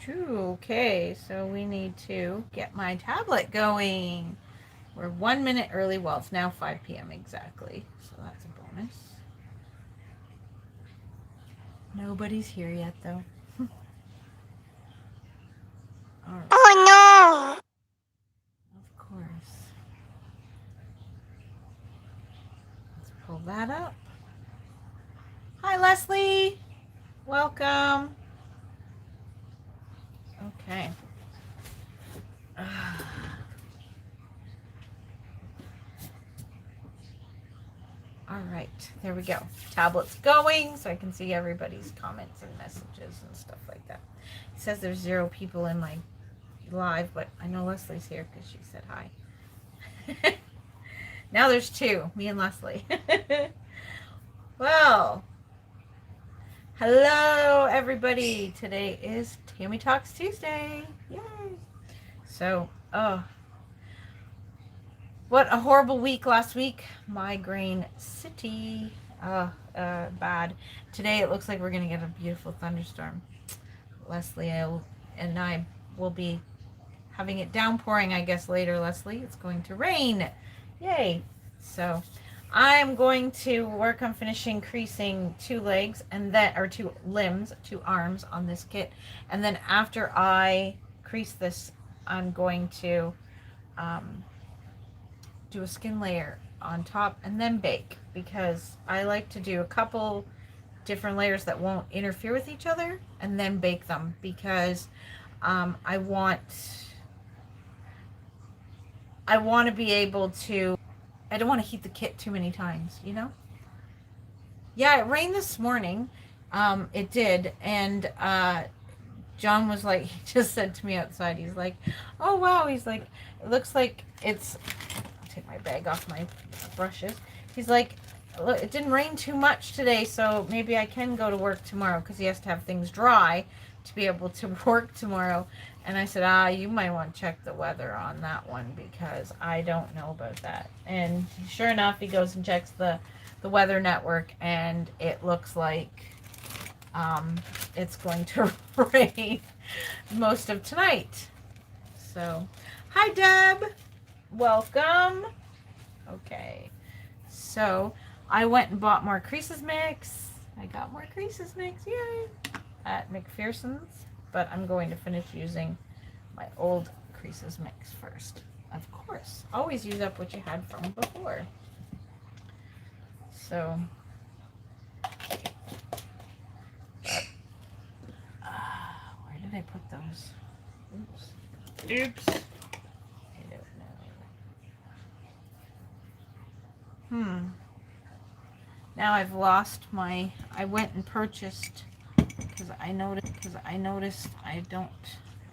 Okay, so we need to get my tablet going. We're 1 minute early. Well, it's now 5 p.m. exactly, so that's a bonus. Nobody's here yet, though. All right. Oh no! Of course. Let's pull that up. Hi, Leslie. Welcome. Okay. All right, there we go. Tablet's going, so I can see everybody's comments and messages and stuff like that. It says there's 0 people in my live, but I know Leslie's here because she said hi. Now there's 2, me and Leslie. Well, hello everybody. Today is Tammy Talks Tuesday. Yay! So, what a horrible week last week. Migraine City. Bad. Today it looks like we're going to get a beautiful thunderstorm. Leslie and I will be having it downpouring, I guess, later, Leslie. It's going to rain. Yay. So I'm going to work on finishing creasing 2 legs and then, or 2 limbs, 2 arms on this kit. And then after I crease this, I'm going to do a skin layer on top and then bake, because I like to do a couple different layers that won't interfere with each other and then bake them, because I want to be able to, I don't want to heat the kit too many times, you know? Yeah, it rained this morning. It did. And John was like, he just said to me outside, he's like, oh wow, he's like, it looks like it's, I'll take my bag off my brushes. He's like, look, it didn't rain too much today, so maybe I can go to work tomorrow, because he has to have things dry to be able to work tomorrow. And I said, you might want to check the weather on that one, because I don't know about that. And sure enough, he goes and checks the weather network, and it looks like it's going to rain most of tonight. So, hi Deb, welcome. Okay, so I went and bought more creases mix. I got more creases mix, yay, at McPherson's, but I'm going to finish using my old creases mix first. Of course, always use up what you had from before. So, where did I put those? Oops. I don't know. Now I've lost my, I went and purchased, because I noticed I don't,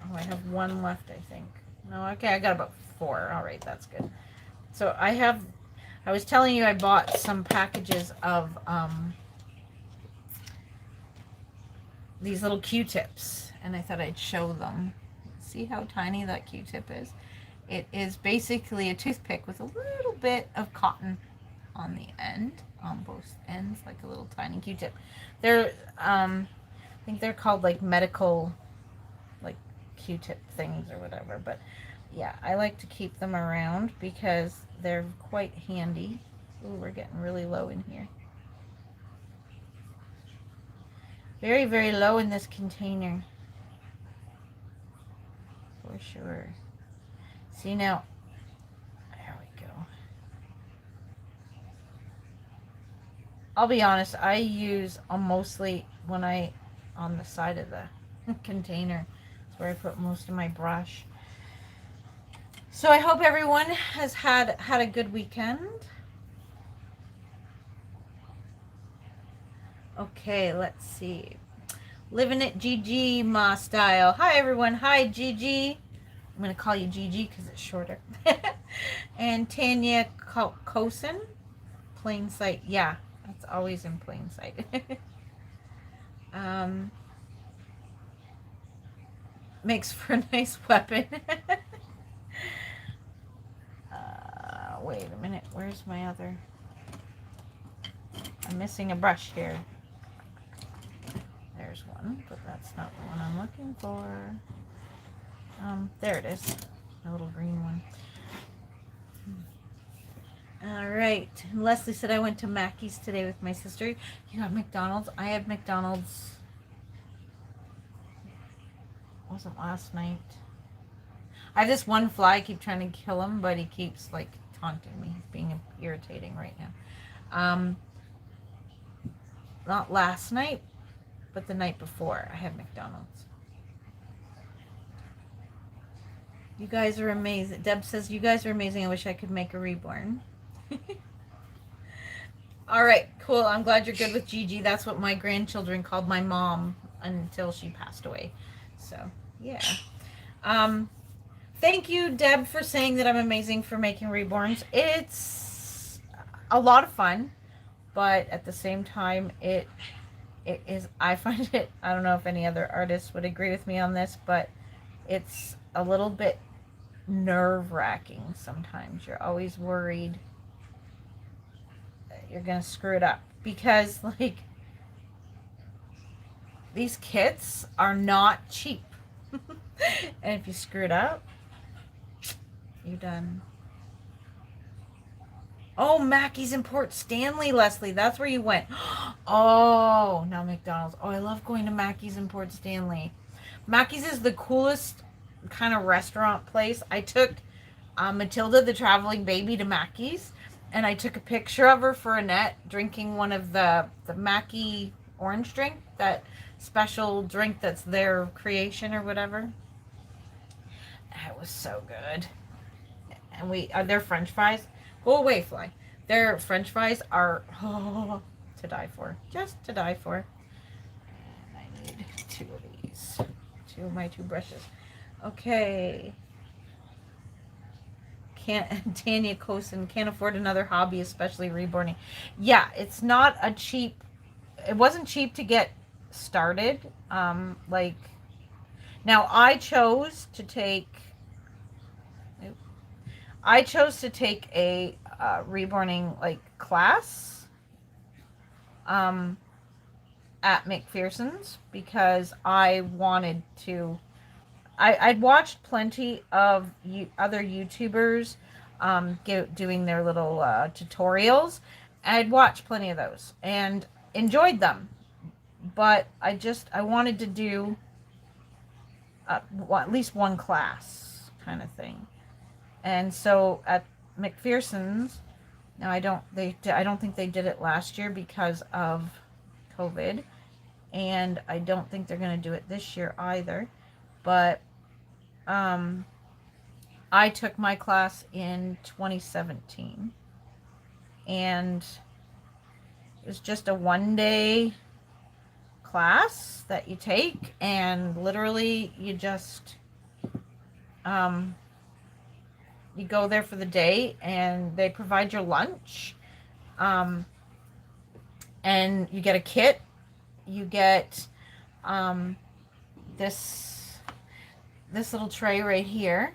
oh, I have 1 left, I think. No, okay, I got about 4. All right, that's good. So I was telling you I bought some packages of these little Q-tips, and I thought I'd show them. See how tiny that Q-tip is? It is basically a toothpick with a little bit of cotton on the end, on both ends, like a little tiny Q-tip. They're, I think they're called like medical, like Q-tip things or whatever, but yeah, I like to keep them around because they're quite handy. Ooh, we're getting really low in here. Very, very low in this container. For sure. See now, there we go. I'll be honest, I use mostly when on the side of the container. That's where I put most of my brush. So I hope everyone has had a good weekend. Okay, let's see. Living it GG Ma style. Hi everyone. Hi GG. I'm going to call you GG because it's shorter. And Tanya Kosen. Plain sight. Yeah, that's always in plain sight. Makes for a nice weapon. Wait a minute. Where's my other? I'm missing a brush here. There There's one, but that's not the one I'm looking for. There it is. The little green one. All right. Leslie said I went to Mackey's today with my sister. You got McDonald's? I had McDonald's. It wasn't last night. I have this one fly. I keep trying to kill him, but he keeps like taunting me. He's being irritating right now. Not last night, but the night before I had McDonald's. You guys are amazing. Deb says, you guys are amazing. I wish I could make a reborn. All right, cool. I'm glad you're good with Gigi. That's what my grandchildren called my mom until she passed away. So, yeah. Thank you, Deb, for saying that I'm amazing for making reborns. It's a lot of fun, but at the same time, it is, I find it, I don't know if any other artists would agree with me on this, but it's a little bit nerve-wracking sometimes. You're always worried that you're going to screw it up because, like, these kits are not cheap. And if you screw it up, you're done. Oh, Mackey's in Port Stanley, Leslie. That's where you went. Oh, now McDonald's. Oh, I love going to Mackey's in Port Stanley. Mackey's is the coolest kind of restaurant place. I took Matilda, the traveling baby, to Mackey's, and I took a picture of her for Annette drinking one of the Mackey orange drink, that special drink that's their creation or whatever. That was so good. And their French fries. Go away, fly. Their French fries are to die for. Just to die for. And I need 2 of these. 2 of my 2 brushes. Okay. Tanya Cosin can't afford another hobby, especially reborning. Yeah, it's not a cheap. It wasn't cheap to get started. Like, now I chose to take a reborning like class at McPherson's because I wanted to. I'd watched plenty of other YouTubers doing their little tutorials. I'd watched plenty of those and enjoyed them, but I wanted to do at least one class kind of thing. And so at McPherson's, now I don't think they did it last year because of COVID, and I don't think they're going to do it this year either. But I took my class in 2017, and it was just a 1-day class that you take, and literally you just you go there for the day, and they provide your lunch, and you get a kit. You get this little tray right here,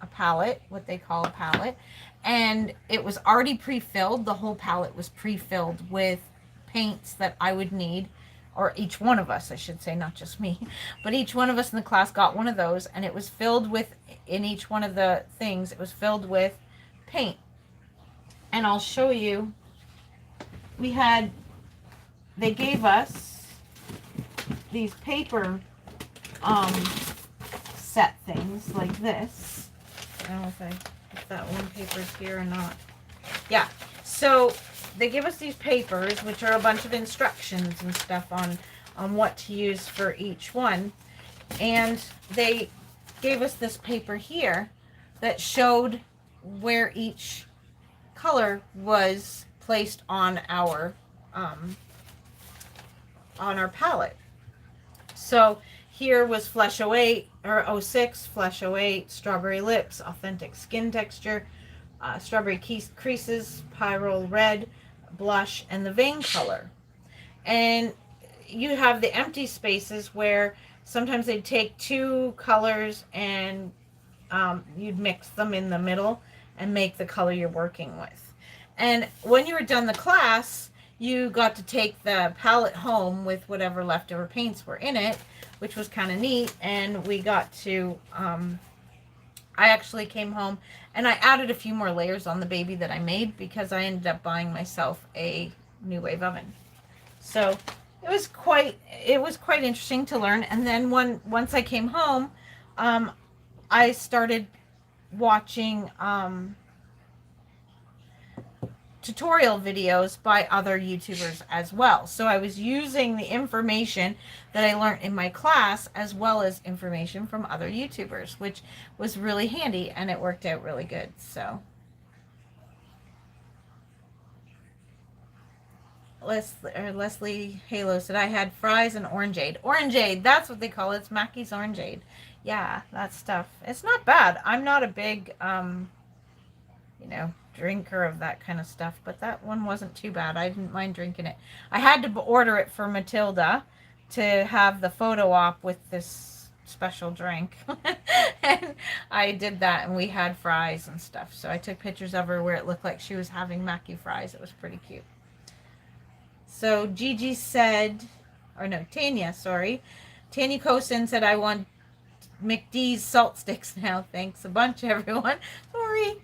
a palette, what they call a palette, and it was already pre-filled. The whole palette was pre-filled with paints that I would need, or each one of us, I should say, not just me, but each one of us in the class got one of those, and it was filled with, in each one of the things, it was filled with paint. And I'll show you, they gave us these paper set things like this. I don't know if that one paper's here or not. Yeah, so they give us these papers, which are a bunch of instructions and stuff on what to use for each one. And they gave us this paper here that showed where each color was placed on our palette. So here was Flesh 08 or 06, Flesh 08, Strawberry Lips, Authentic Skin Texture, Strawberry Creases, Pyrrole Red, Blush, and the Vein Color. And you have the empty spaces where sometimes they'd take 2 colors and you'd mix them in the middle and make the color you're working with. And when you were done the class, you got to take the palette home with whatever leftover paints were in it, which was kind of neat. And we got to, I actually came home and I added a few more layers on the baby that I made because I ended up buying myself a New Wave oven. So it was quite interesting to learn. And then once I came home, I started watching tutorial videos by other YouTubers as well. So I was using the information that I learned in my class as well as information from other YouTubers, which was really handy and it worked out really good. So Leslie Halo said I had fries and orangeade. Orangeade, that's what they call it. It's Mackey's orangeade. Yeah, that stuff. It's not bad. I'm not a big drinker of that kind of stuff, but that one wasn't too bad. I didn't mind drinking it. I had to order it for Matilda to have the photo op with this special drink. And I did that, and we had fries and stuff. So I took pictures of her where it looked like she was having Mackey fries. It was pretty cute. So Gigi said, or no, Tanya, sorry. Tanya Cosin said, I want McD's salt sticks now. Thanks a bunch, everyone. Sorry.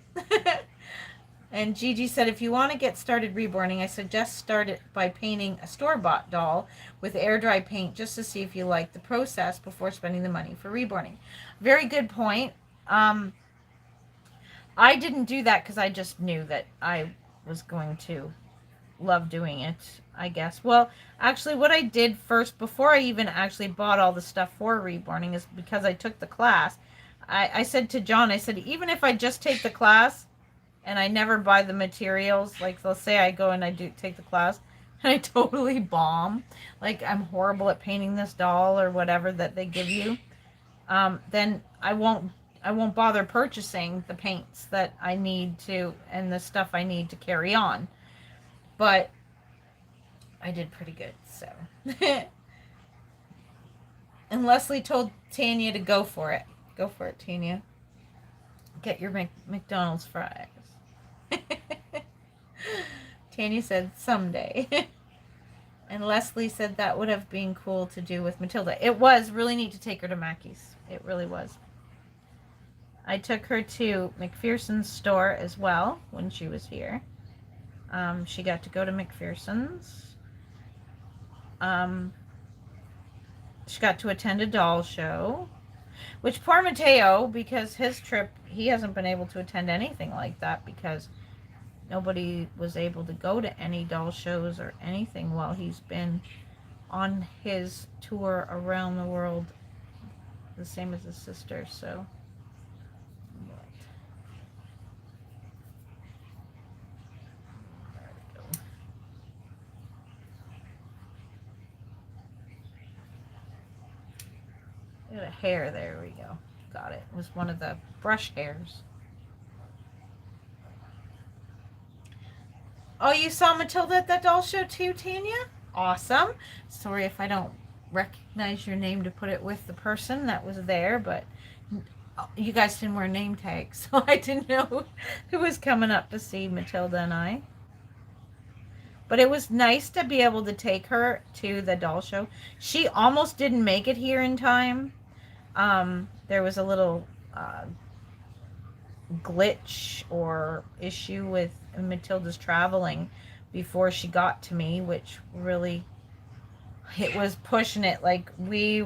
And Gigi said, if you want to get started reborning, I suggest start it by painting a store-bought doll with air-dry paint just to see if you like the process before spending the money for reborning. Very good point. I didn't do that because I just knew that I was going to love doing it, I guess. Well, actually, what I did first, before I even actually bought all the stuff for reborning, is because I took the class. I said to John, I said, even if I just take the class and I never buy the materials, like let's say I go and I do take the class and I totally bomb, like I'm horrible at painting this doll or whatever that they give you, then I won't bother purchasing the paints that I need to and the stuff I need to carry on. But I did pretty good, so. And Leslie told Tanya to go for it. Go for it, Tanya. Get your McDonald's fries. Tanya said someday. And Leslie said that would have been cool to do with Matilda. It was really neat to take her to Mackey's. It really was. I took her to McPherson's store as well when she was here. She got to go to McPherson's. She got to attend a doll show. Which poor Mateo, because his trip, he hasn't been able to attend anything like that because nobody was able to go to any doll shows or anything while he's been on his tour around the world, the same as his sister, so. Got a hair, there we go. Got it. It was one of the brush hairs. Oh, you saw Matilda at that doll show too, Tanya? Awesome. Sorry if I don't recognize your name to put it with the person that was there, but you guys didn't wear name tags, so I didn't know who was coming up to see Matilda and I. But it was nice to be able to take her to the doll show. She almost didn't make it here in time. There was a little glitch or issue with Matilda's traveling before she got to me, which really, it was pushing it. Like we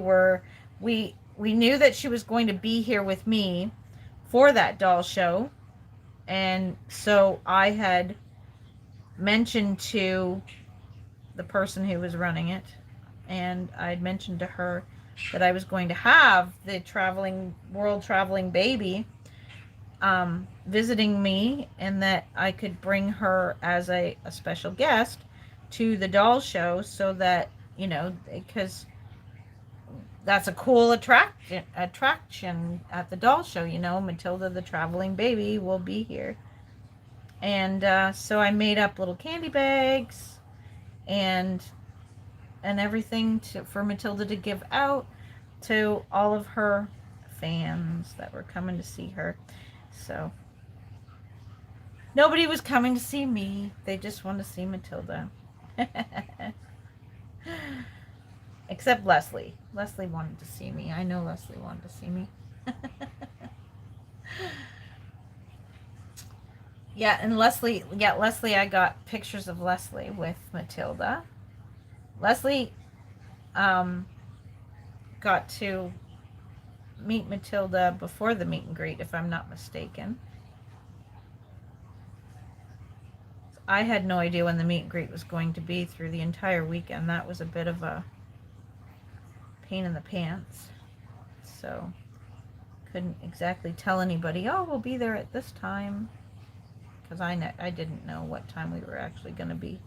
knew that she was going to be here with me for that doll show, and so I had mentioned to the person who was running it, and I'd mentioned to her that I was going to have the world traveling baby visiting me, and that I could bring her as a special guest to the doll show, so that, because that's a cool attraction at the doll show, Matilda the traveling baby will be here. And so I made up little candy bags and everything for Matilda to give out to all of her fans that were coming to see her. So nobody was coming to see me. They just wanted to see Matilda. Except Leslie. Leslie wanted to see me. I know Leslie wanted to see me. Yeah, and Leslie, I got pictures of Leslie with Matilda. Leslie got to meet Matilda before the meet and greet, if I'm not mistaken. I had no idea when the meet and greet was going to be through the entire weekend. That was a bit of a pain in the pants. So, couldn't exactly tell anybody, oh, we'll be there at this time. Because I didn't know what time we were actually going to be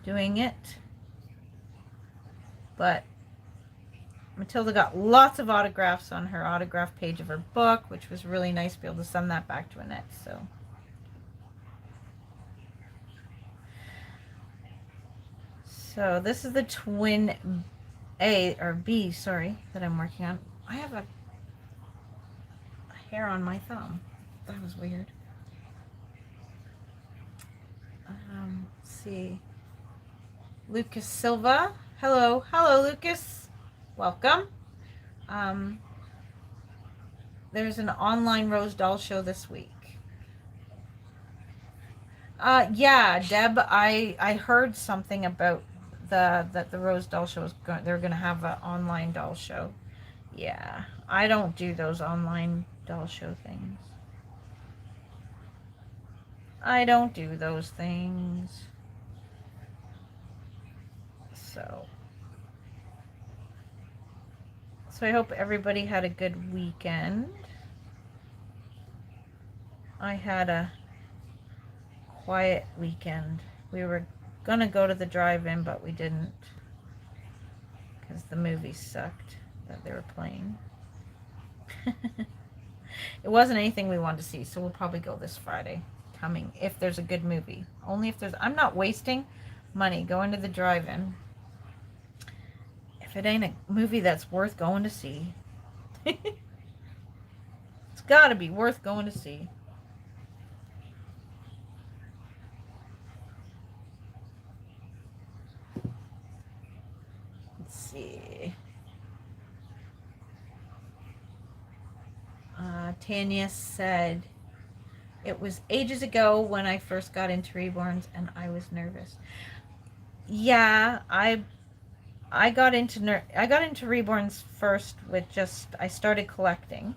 doing it. But Matilda got lots of autographs on her autograph page of her book, which was really nice to be able to send that back to Annette. So this is the twin B, that I'm working on. I have a hair on my thumb. That was weird. Let's see. Lucas Silva. Hello, Lucas. Welcome. There's an online Rose Doll show this week. Yeah, Deb, I heard something about that the Rose Doll show they're going to have an online doll show. Yeah, I don't do those online doll show things. I don't do those things. So I hope everybody had a good weekend. I had a quiet weekend. We were gonna go to the drive-in, but we didn't because the movie sucked that they were playing. It wasn't anything we wanted to see, so we'll probably go this Friday coming if there's a good movie. Only if there's... I'm not wasting money going to the drive-in if it ain't a movie that's worth going to see. It's gotta be worth going to see. Let's see. Tanya said, it was ages ago when I first got into Reborns and I was nervous. Yeah, I got into Reborns first with I started collecting,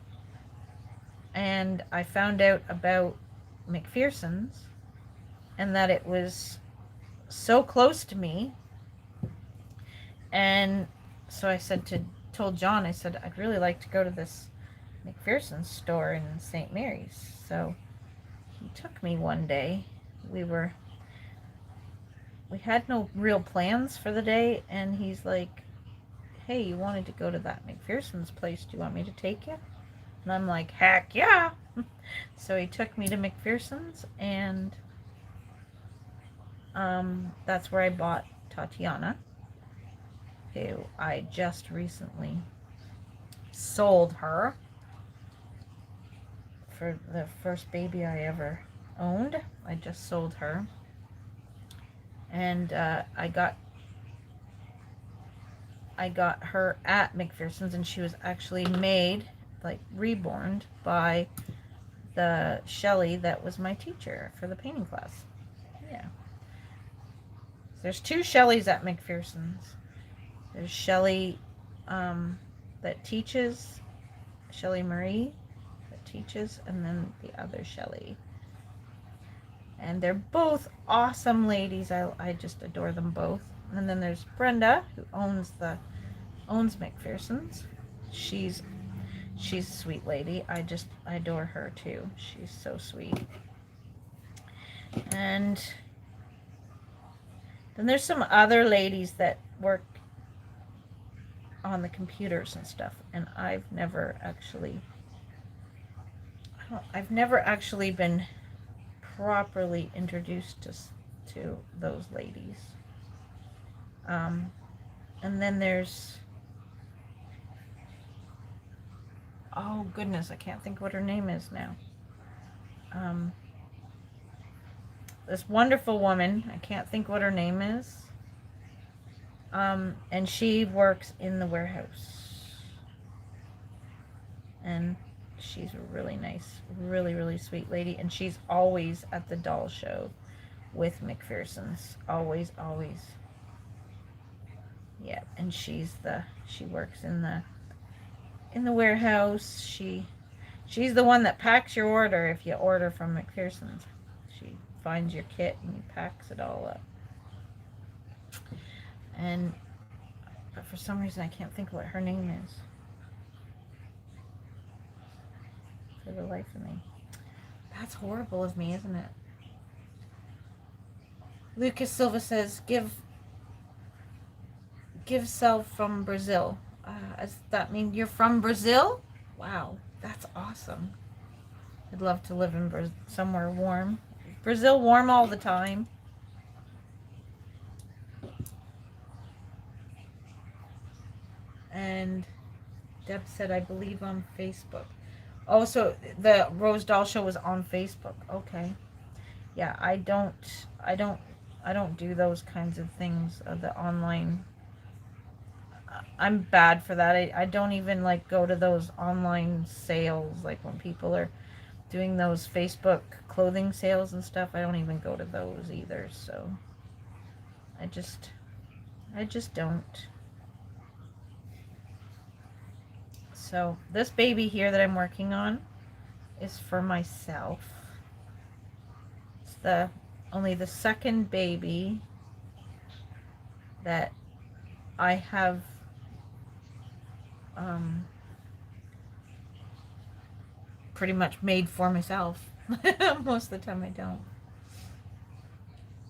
and I found out about McPherson's and that it was so close to me, and so I told John, I said, I'd really like to go to this McPherson's store in St. Mary's. So he took me one day. We had no real plans for the day, and he's like, hey, you wanted to go to that McPherson's place, do you want me to take you? And I'm like, heck yeah. So he took me to McPherson's, and that's where I bought Tatiana, who I just recently sold her for the first baby I ever owned. I just sold her, and I got her at McPherson's, and she was actually made, like, reborn by the Shelley that was my teacher for the painting class. Yeah. There's two Shelleys at McPherson's. There's Shelley that teaches, Shelley Marie that teaches, and then the other Shelley. And they're both awesome ladies. I just adore them both. And then there's Brenda, who owns McPherson's. She's a sweet lady. I adore her too. She's so sweet. And then there's some other ladies that work on the computers and stuff, and I've never actually been properly introduced to those ladies. And then there's, oh goodness, I can't think what her name is now. this wonderful woman. I can't think what her name is. And she works in the warehouse. And she's a really nice, really, really sweet lady. And she's always at the doll show with McPherson's. Always, always. Yeah, and she works in the warehouse. She's the one that packs your order if you order from McPherson's. She finds your kit and packs it all up. But for some reason I can't think what her name is. For the life of me. That's horrible of me, isn't it? Lucas Silva says, give self from Brazil. Does that mean you're from Brazil? Wow, that's awesome. I'd love to live in somewhere warm. Brazil warm all the time. And Deb said, I believe on Facebook. Oh, so the Rose Doll Show was on Facebook. Okay. Yeah, I don't do those kinds of things, the online. I'm bad for that. I don't even like go to those online sales, like when people are doing those Facebook clothing sales and stuff. I don't even go to those either. So I just don't. So this baby here that I'm working on is for myself. It's only the second baby that I have pretty much made for myself. Most of the time I don't.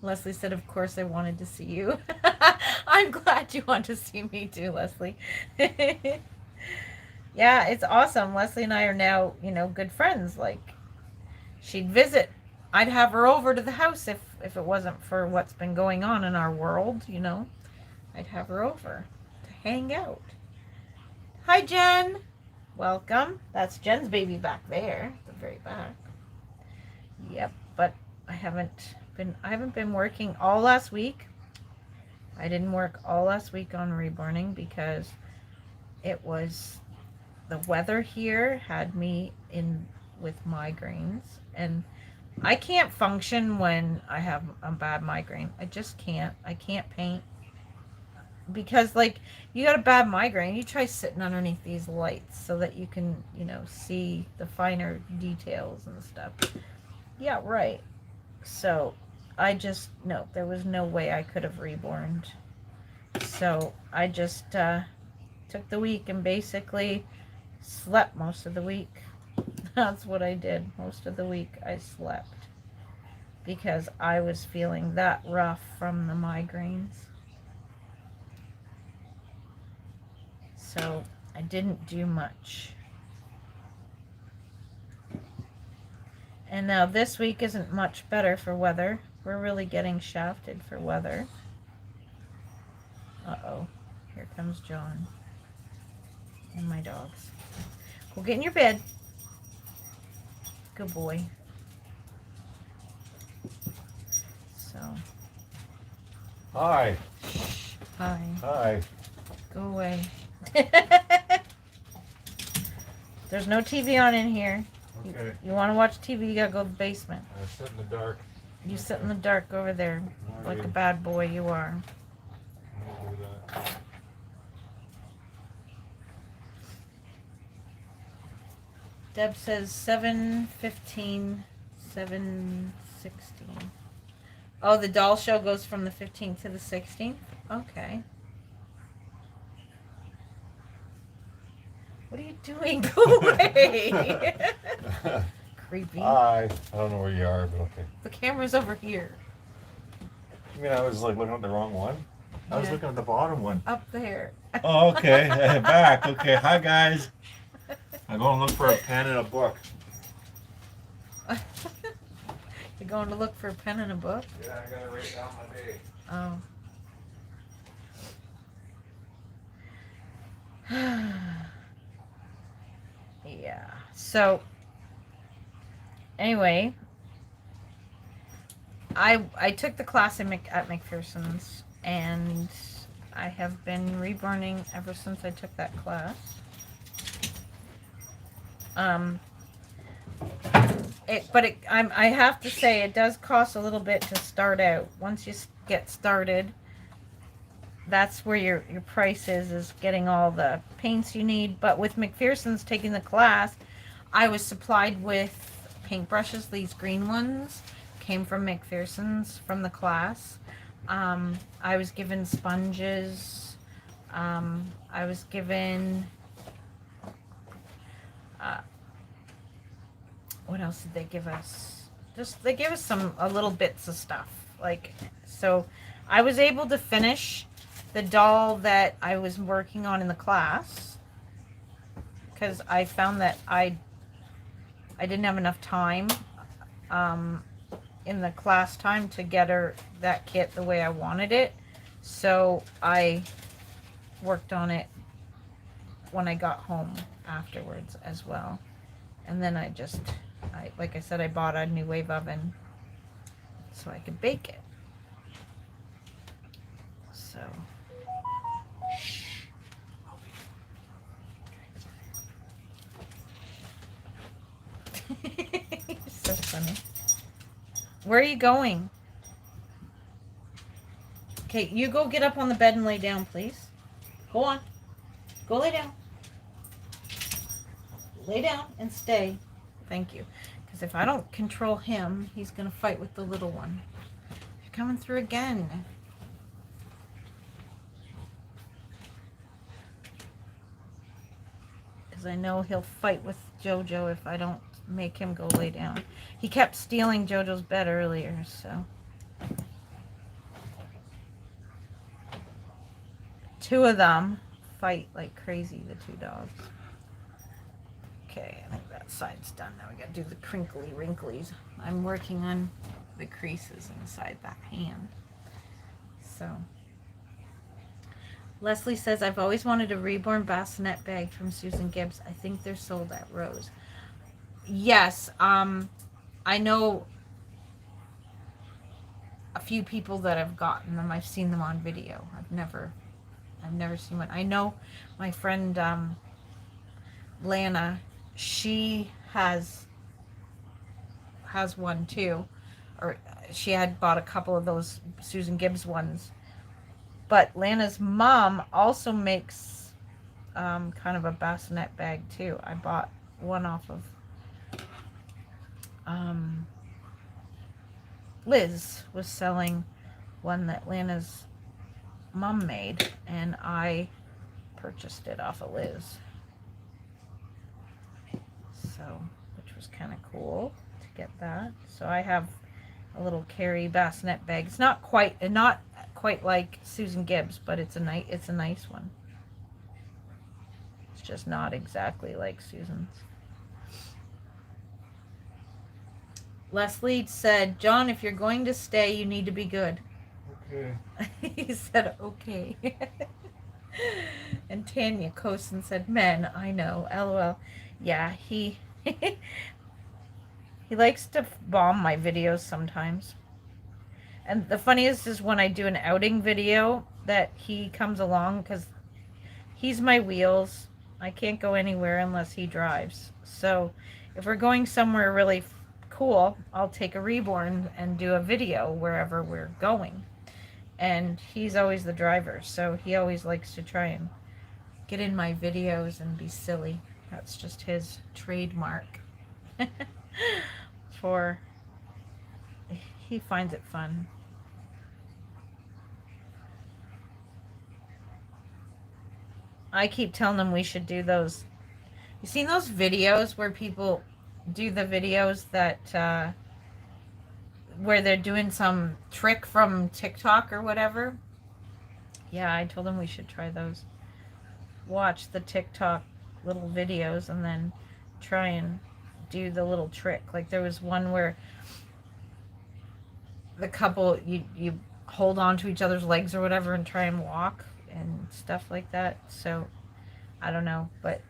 Leslie said, of course I wanted to see you. I'm glad you want to see me too, Leslie. Yeah, it's awesome. Leslie and I are now, good friends. Like, she'd visit. I'd have her over to the house if it wasn't for what's been going on in our world, I'd have her over to hang out. Hi, Jen. Welcome. That's Jen's baby back there, at the very back. Yep, but I haven't been working all last week. I didn't work all last week on reborning because the weather here had me in with migraines, and I can't function when I have a bad migraine. I just can't. I can't paint. Because, like, you got a bad migraine, you try sitting underneath these lights so that you can, see the finer details and stuff. Yeah, right. So, no, there was no way I could have reborned. So, I just took the week and basically slept most of the week. That's what I did. Most of the week I slept because I was feeling that rough from the migraines. So I didn't do much. And now this week isn't much better for weather. We're really getting shafted for weather. Uh-oh. Here comes John. And my dogs. Go get in your bed. Good boy. So. Hi. Hi. Hi. Go away. There's no TV on in here. Okay. You want to watch TV, you gotta go to the basement. I sit in the dark. You sit in the dark over there, like a bad boy you are. I'll do that. Deb says 7:15, 7:16. Oh, the doll show goes from the 15th to the 16th? Okay. What are you doing? Go away! Creepy. Hi. I don't know where you are, but okay. The camera's over here. You mean I was like looking at the wrong one? I was looking at the bottom one. Up there. Oh, okay. Back. Okay. Hi, guys. I'm going to look for a pen and a book. You're going to look for a pen and a book? Yeah, I got to write down my day. Oh. Yeah. So, anyway, I took the class at McPherson's, and I have been reborning ever since I took that class. I have to say it does cost a little bit to start out. Once you get started, that's where your price is getting all the paints you need. But with McPherson's taking the class, I was supplied with paintbrushes. These green ones came from McPherson's from the class. I was given sponges. I was given what else did they give us? Just they gave us a little bits of stuff. Like, so I was able to finish the doll that I was working on in the class, because I found that I didn't have enough time in the class time to get her that kit the way I wanted it. So I worked on it when I got home afterwards as well. And then like I said, I bought a new wave oven so I could bake it. So so funny. Where are you going? Okay, you go get up on the bed and lay down, please. Go on. Go lay down. Lay down and stay. Thank you. Because if I don't control him, he's going to fight with the little one. You're coming through again. Because I know he'll fight with Jojo if I don't make him go lay down. He kept stealing Jojo's bed earlier, so. Two of them fight like crazy, the two dogs. Okay, I think that side's done. Now we gotta do the crinkly wrinklies. I'm working on the creases inside that hand. So. Leslie says, I've always wanted a reborn bassinet bag from Susan Gibbs. I think they're sold at Rose. Yes, I know a few people that have gotten them. I've seen them on video. I've never seen one. I know my friend Lana, she has one too, or she had bought a couple of those Susan Gibbs ones. But Lana's mom also makes kind of a bassinet bag too. I bought one off of Liz was selling one that Lana's mom made, and I purchased it off of Liz. So, which was kind of cool to get that. So I have a little Carrie bassinet bag. It's not quite like Susan Gibbs, but it's a nice one. It's just not exactly like Susan's. Leslie said, John, if you're going to stay, you need to be good. Okay. He said, okay. And Tanya Cosin said, men, I know, LOL. Yeah, he likes to bomb my videos sometimes. And the funniest is when I do an outing video that he comes along, because he's my wheels. I can't go anywhere unless he drives. So if we're going somewhere really cool, I'll take a reborn and do a video wherever we're going. And he's always the driver, so he always likes to try and get in my videos and be silly. That's just his trademark. He finds it fun. I keep telling him we should do those. You seen those videos where people do the videos that where they're doing some trick from TikTok or whatever? Yeah, I told him we should try those. Watch the TikTok little videos and then try and do the little trick. Like there was one where the couple, you hold on to each other's legs or whatever and try and walk and stuff like that. So I don't know, but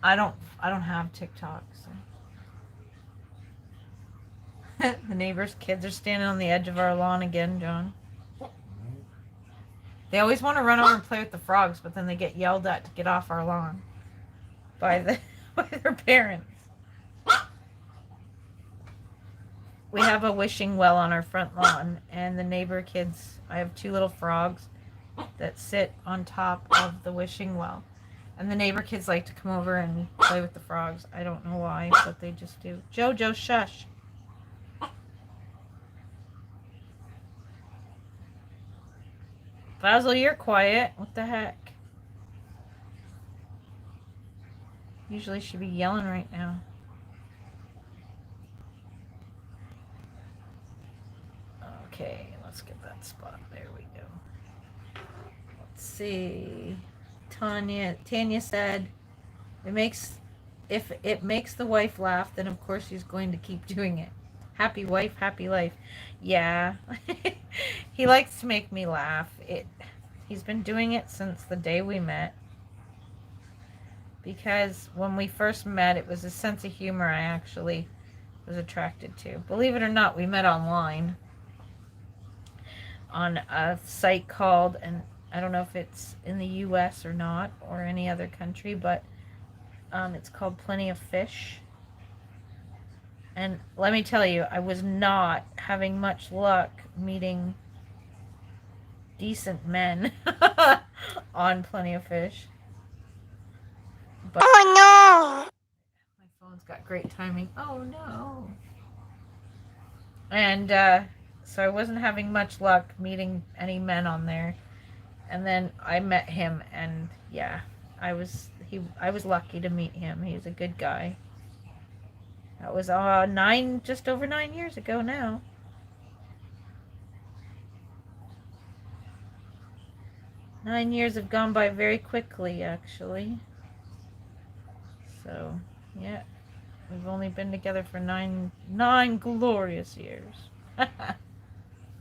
I don't have TikTok, so The neighbors' kids are standing on the edge of our lawn again, John. They always want to run over and play with the frogs, but then they get yelled at to get off our lawn by by their parents. We have a wishing well on our front lawn, and the neighbor kids, I have 2 little frogs that sit on top of the wishing well. And the neighbor kids like to come over and play with the frogs. I don't know why, but they just do. Jojo, shush. Basil, you're quiet. What the heck? Usually she'd be yelling right now. Okay, let's get that spot. There we go. Let's see. Tanya said, if it makes the wife laugh, then of course she's going to keep doing it. Happy wife, happy life. Yeah. He likes to make me laugh. He's been doing it since the day we met. Because when we first met, it was a sense of humor I actually was attracted to. Believe it or not, we met online on a site called, and I don't know if it's in the US or not, or any other country, but it's called Plenty of Fish. And let me tell you, I was not having much luck meeting decent men on Plenty of Fish. But oh no! My phone's got great timing. Oh no! And so I wasn't having much luck meeting any men on there. And then I met him, and yeah, I was lucky to meet him. He's a good guy. That was just over 9 years ago now. Nine years have gone by very quickly, actually. So, yeah, we've only been together for nine glorious years.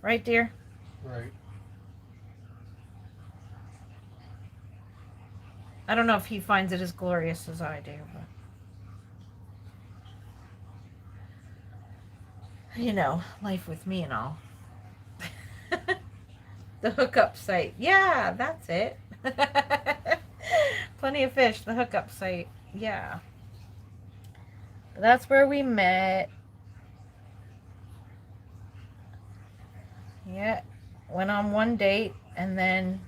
Right, dear? Right. I don't know if he finds it as glorious as I do, but you know, life with me and all. The hookup site. Yeah, that's it. Plenty of Fish, the hookup site. Yeah. That's where we met. Yeah. Went on one date, and then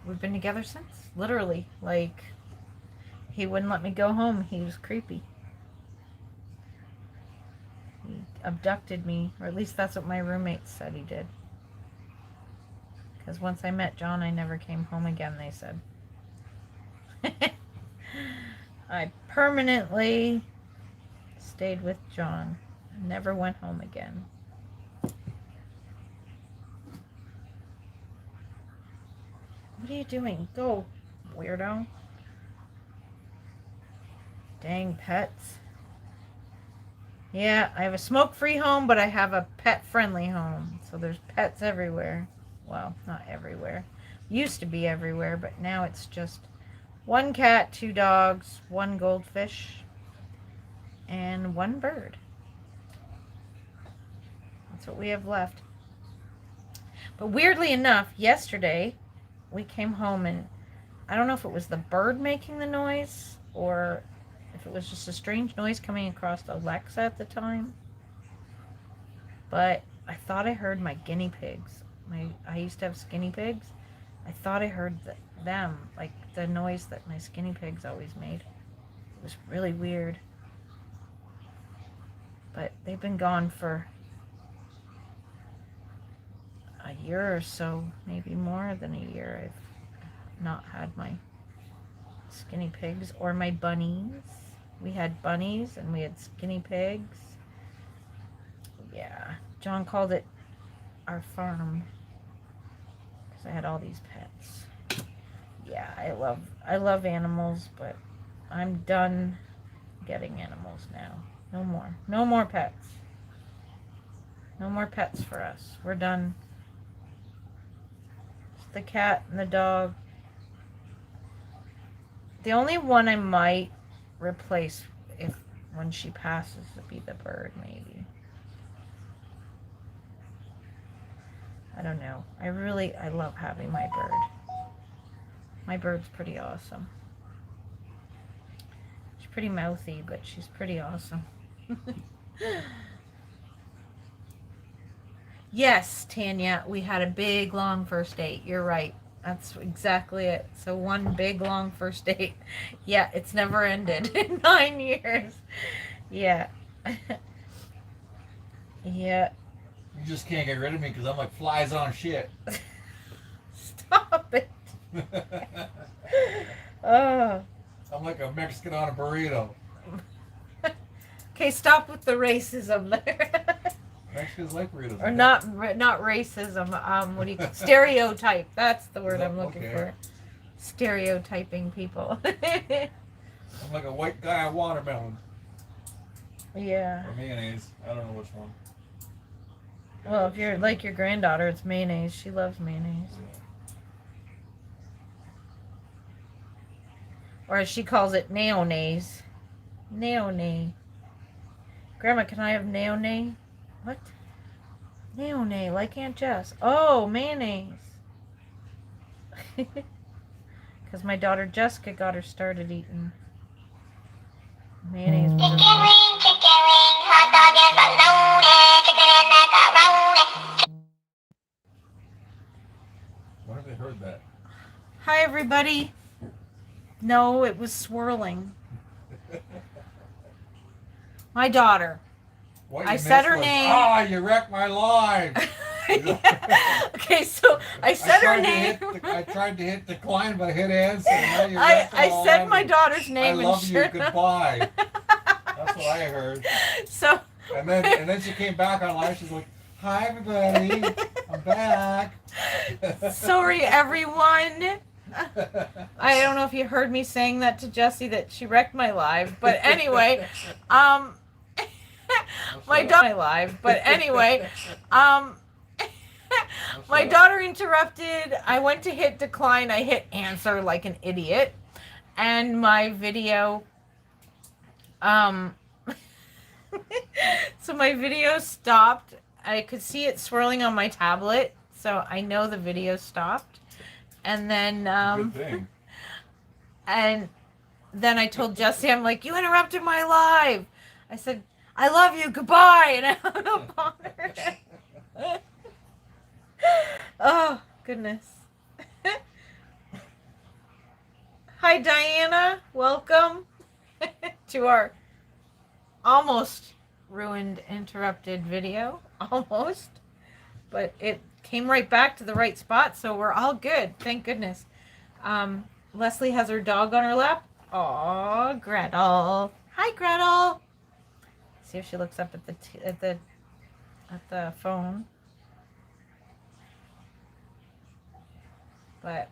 we've been together since. Literally. Like, he wouldn't let me go home. He was creepy. He abducted me, or at least that's what my roommates said he did. Because once I met John, I never came home again, they said. I permanently stayed with John. Never went home again. What are you doing? Go, weirdo. Dang pets. Yeah, I have a smoke-free home, but I have a pet-friendly home. So there's pets everywhere. Well, not everywhere. Used to be everywhere, but now it's just 1 cat, 2 dogs, 1 goldfish, and 1 bird. That's what we have left. But weirdly enough, yesterday we came home, and I don't know if it was the bird making the noise or if it was just a strange noise coming across Alexa at the time. But I thought I heard my guinea pigs. I used to have skinny pigs. I thought I heard them, like the noise that my skinny pigs always made. It was really weird. But they've been gone for a year or so, maybe more than a year. I've not had my skinny pigs or my bunnies. We had bunnies and we had skinny pigs. Yeah, John called it our farm because I had all these pets. Yeah, I love animals, but I'm done getting animals now. No more pets. No more pets for us. We're done. Just the cat and the dog. The only one I might replace, if when she passes to be the bird, maybe. I don't know. I love having my bird. My bird's pretty awesome. She's pretty mouthy, but she's pretty awesome. Yes, Tanya, we had a big, long first date. You're right. That's exactly it. So one big, long first date. Yeah, it's never ended in 9 years. Yeah. Yeah. You just can't get rid of me because I'm like flies on shit. Stop it. Oh. I'm like a Mexican on a burrito. Okay, stop with the racism there. Mexicans like burritos. Or not racism. What do you stereotype? That's the word I'm looking for. Stereotyping people. I'm like a white guy on watermelon. Yeah. Or mayonnaise. I don't know which one. Well, if you're like your granddaughter, it's mayonnaise. She loves mayonnaise. Or as she calls it, mayonnaise. Mayonnaise. Grandma, can I have mayonnaise? What? Mayonnaise, like Aunt Jess. Oh, mayonnaise. Because my daughter Jessica got her started eating mayonnaise. With her When have they heard that? Hi, everybody. No, it was swirling. My daughter. I said her name. Ah, you wrecked my life. Okay, so I said her name. I tried to hit decline, but I hit answer. Now you wrecked it I all said on my me. daughter's name. I and love you. Goodbye. That's what I heard. So. And then she came back on live. She's like, "Hi, everybody. I'm back." Sorry, everyone. I don't know if you heard me saying that to Jessie, that she wrecked my live, but anyway, my daughter interrupted. I went to hit decline. I hit answer like an idiot, and my video, so my video stopped. I could see it swirling on my tablet, so I know the video stopped. And then, Good thing. And then I told Jessie, I'm like, you interrupted my live. I said, I love you, goodbye, and I hung up on her. Oh, goodness. Hi, Diana. Welcome to our almost ruined, interrupted video. Almost. But it came right back to the right spot, so we're all good. Thank goodness. Leslie has her dog on her lap. Aw, Gretel. Hi, Gretel. See if she looks up at the phone. But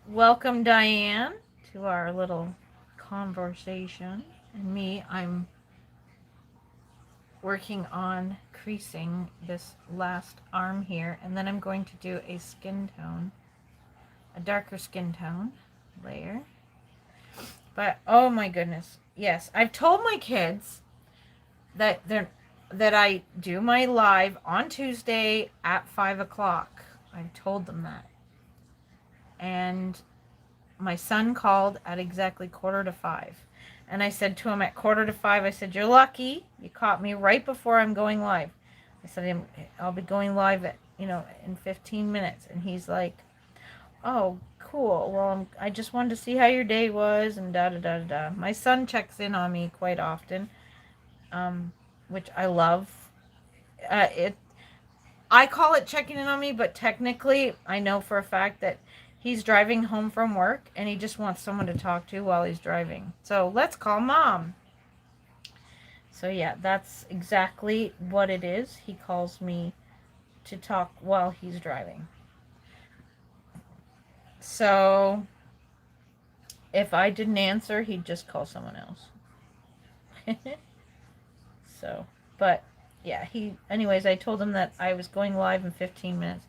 welcome, Diane, to our little conversation. And me, I'm working on creasing this last arm here, and then I'm going to do a skin tone, a darker skin tone layer. But oh my goodness, yes, I've told my kids that I do my live on Tuesday at 5 o'clock. I've told them that, and my son called at exactly 4:45. And I said to him at 4:45, I said, you're lucky. You caught me right before I'm going live. I said, I'll be going live at, in 15 minutes. And he's like, oh, cool. Well, I just wanted to see how your day was and da-da-da-da-da. My son checks in on me quite often, which I love. I call it checking in on me, but technically I know for a fact that he's driving home from work, and he just wants someone to talk to while he's driving. So let's call Mom. So yeah, that's exactly what it is. He calls me to talk while he's driving. So if I didn't answer, he'd just call someone else. So, but yeah, anyways, I told him that I was going live in 15 minutes.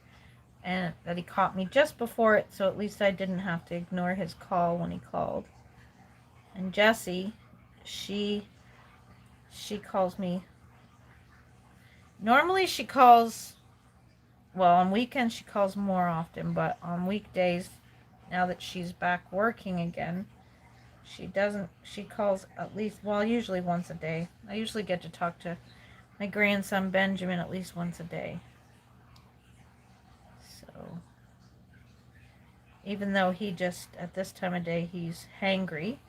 And that he caught me just before it, so at least I didn't have to ignore his call when he called. And Jessie, she calls me. Normally she calls, well, on weekends she calls more often, but on weekdays, now that she's back working again, she doesn't, she calls at least, well, usually once a day. I usually get to talk to my grandson Benjamin at least once a day. So, even though he just, at this time of day, he's hangry,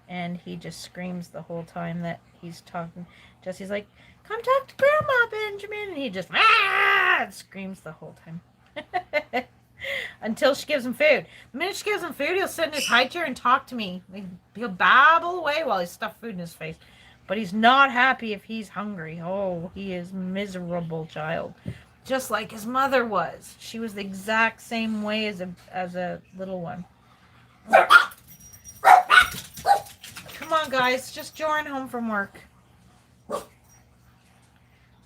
and he just screams the whole time that he's talking. Jesse's like, come talk to Grandma, Benjamin. And he just screams the whole time. Until she gives him food. The minute she gives him food, he'll sit in his high chair and talk to me. He'll babble away while he's stuffed food in his face. But he's not happy if he's hungry. Oh, he is miserable child. Just like his mother was. She was the exact same way as a little one. Come on, guys. Just Joran home from work.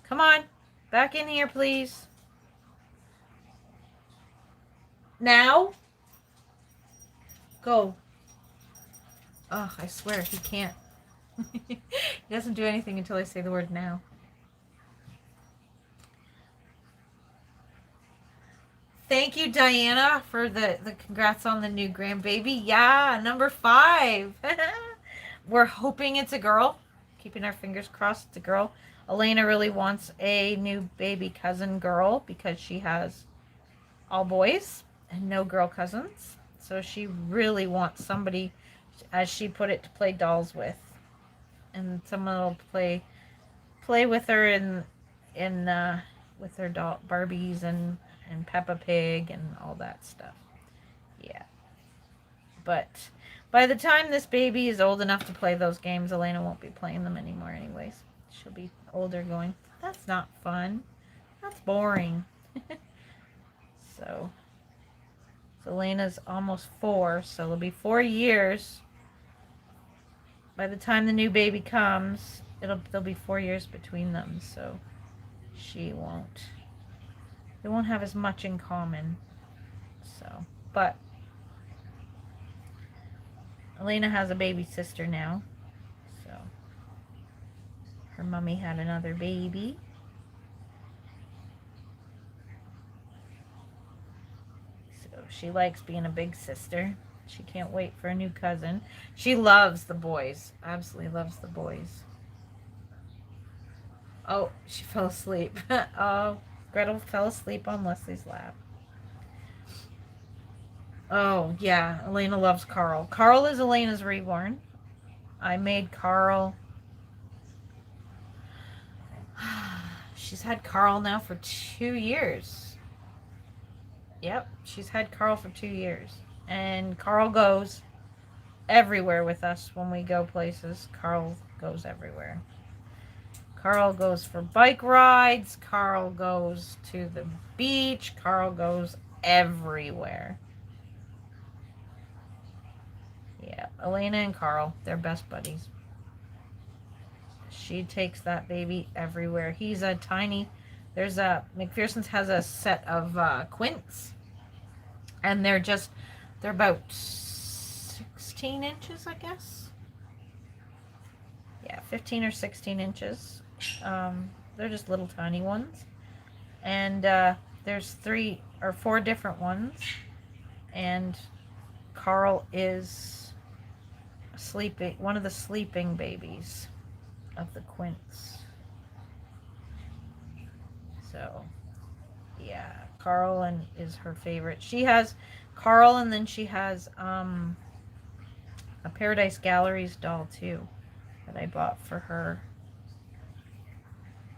Come on. Back in here, please. Now. Go. Oh, I swear, he can't. He doesn't do anything until I say the word now. Thank you, Diana, for the congrats on the new grandbaby. Yeah, number 5. We're hoping it's a girl. Keeping our fingers crossed it's a girl. Elena really wants a new baby cousin girl because she has all boys and no girl cousins. So she really wants somebody, as she put it, to play dolls with. And someone will play with her in with her doll Barbies and Peppa Pig and all that stuff. Yeah. But by the time this baby is old enough to play those games, Elena won't be playing them anymore anyways. She'll be older going, that's not fun. That's boring. So Elena's almost 4, so it'll be 4 years. By the time the new baby comes, there'll be 4 years between them, so they won't have as much in common. So, but Elena has a baby sister now. So, her mommy had another baby. So, she likes being a big sister. She can't wait for a new cousin. She loves the boys. Absolutely loves the boys. Oh, she fell asleep. Oh, Gretel fell asleep on Leslie's lap. Oh, yeah. Elena loves Carl. Carl is Elena's reborn. I made Carl. She's had Carl now for 2 years. Yep, she's had Carl for 2 years. And Carl goes everywhere with us when we go places. Carl goes everywhere. Carl goes for bike rides. Carl goes to the beach. Carl goes everywhere. Yeah, Elena and Carl, they're best buddies. She takes that baby everywhere. He's a tiny, McPherson's has a set of quints. And they're about 16 inches, I guess. Yeah, 15 or 16 inches. They're just little tiny ones. And there's 3 or 4 different ones. And Carl is one of the sleeping babies of the quints. So, yeah, Carl is her favorite. She has Carl, and then she has a Paradise Galleries doll too that I bought for her.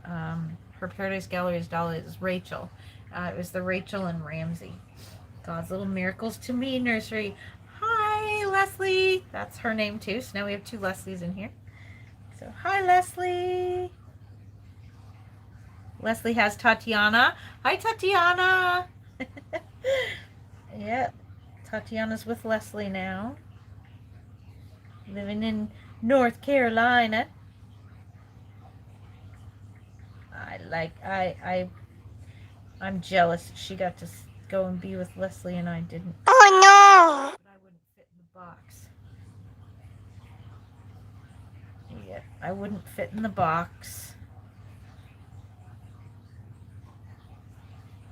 Her Paradise Galleries doll is Rachel. It was the Rachel and Ramsey God's Little Miracles to Me nursery. Hi, Leslie. That's her name too. So now we have 2 Leslies in here. So hi, Leslie. Leslie has Tatiana. Hi, Tatiana. Yep. Tatiana's with Leslie now. Living in North Carolina. I'm jealous she got to go and be with Leslie and I didn't. Oh no! But I wouldn't fit in the box. I wouldn't fit in the box.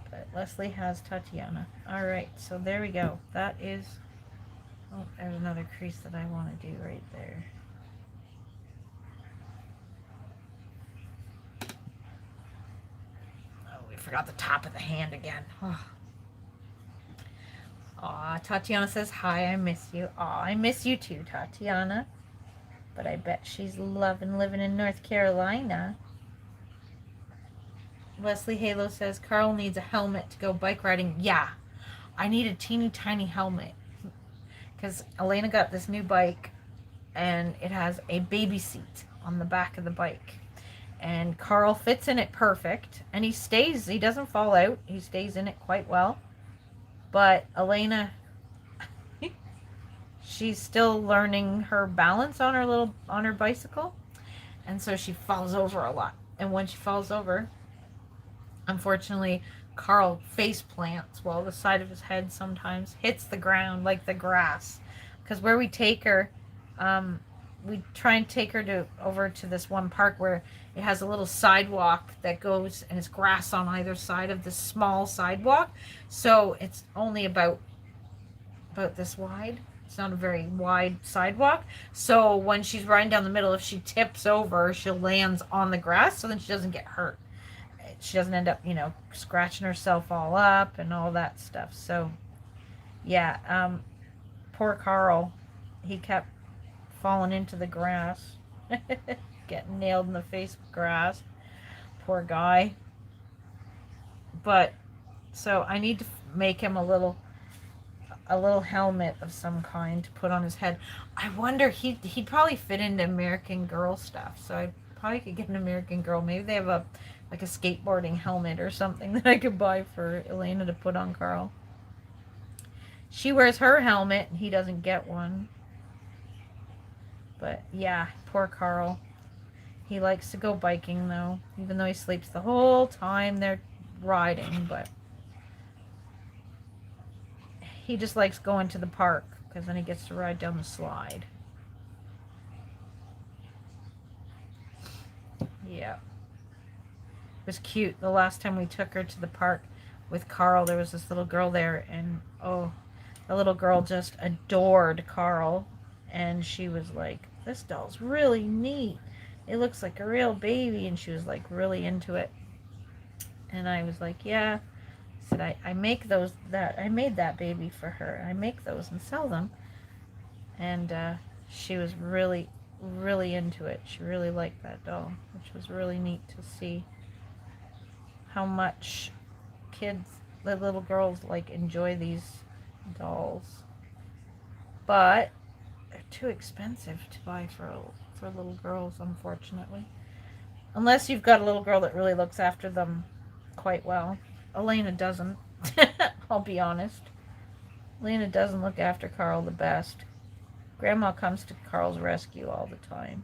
But Leslie has Tatiana. Alright, so there we go. That is... Oh, there's another crease that I want to do right there. Oh, we forgot the top of the hand again. Oh. Aw, Tatiana says, hi, I miss you. Aw, I miss you too, Tatiana. But I bet she's loving living in North Carolina. Leslie Halo says, Carl needs a helmet to go bike riding. Yeah, I need a teeny tiny helmet. Because Elena got this new bike, and it has a baby seat on the back of the bike. And Carl fits in it perfect. And he doesn't fall out. He stays in it quite well. But Elena, she's still learning her balance on her bicycle, and so she falls over a lot. And when she falls over, unfortunately, Carl face plants while the side of his head sometimes hits the ground like the grass. Because where we take her, we try and take her over to this one park where it has a little sidewalk that goes, and it's grass on either side of this small sidewalk. So it's only about this wide. It's not a very wide sidewalk. So when she's riding down the middle, if she tips over, she lands on the grass, so then she doesn't get hurt. She doesn't end up, scratching herself all up and all that stuff. So, yeah, poor Carl. He kept falling into the grass. Getting nailed in the face with grass. Poor guy. But, so I need to make him a little helmet of some kind to put on his head. I wonder, he'd probably fit into American Girl stuff. So I probably could get an American Girl. Maybe they have a skateboarding helmet or something that I could buy for Elena to put on Carl. She wears her helmet and he doesn't get one. But yeah, poor Carl. He likes to go biking though, even though he sleeps the whole time they're riding, but he just likes going to the park because then he gets to ride down the slide. Yeah. It was cute. The last time we took her to the park with Carl, there was this little girl there, and oh, the little girl just adored Carl. And she was like, this doll's really neat. It looks like a real baby. And she was like really into it. And I was like, yeah. I said, I make those, I made that baby for her. I make those and sell them. And she was really, really into it. She really liked that doll, which was really neat to see how much the little girls enjoy these dolls. But they're too expensive to buy for little girls, unfortunately. Unless you've got a little girl that really looks after them quite well. Elena doesn't. I'll be honest. Elena doesn't look after Carl the best. Grandma comes to Carl's rescue all the time.